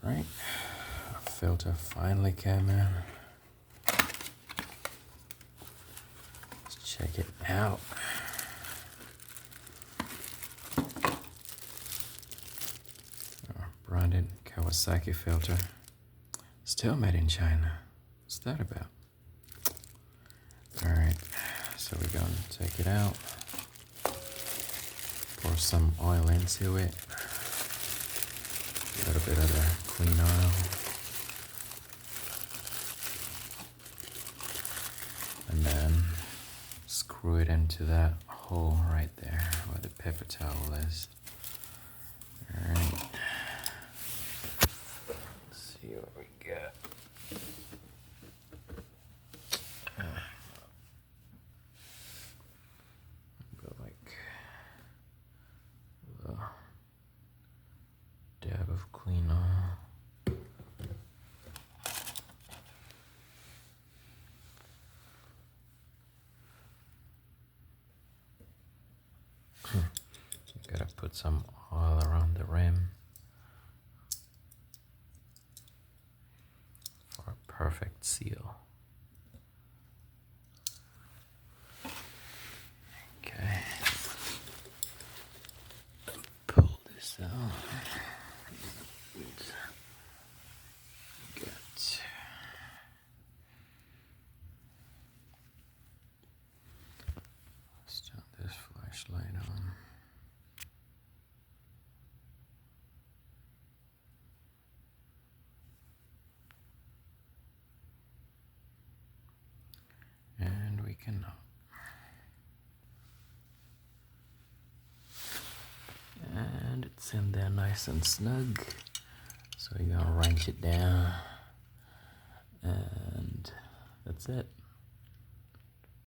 Right, filter finally came in. Let's check it out. Branded Kawasaki filter. Still made in China. What's that about? Alright, so we're going to take it out. Pour some oil into it. A little bit of the clean oil. And then screw it into that hole right there where the paper towel is. Alright. Let's see what we got. Go like a dab of clean oil. Gotta put some oil around the rim for a perfect seal. Okay. Pull this out. Got. Let's turn this flashlight on. And we cannot. And it's in there nice and snug. So we're gonna wrench it down. And that's it.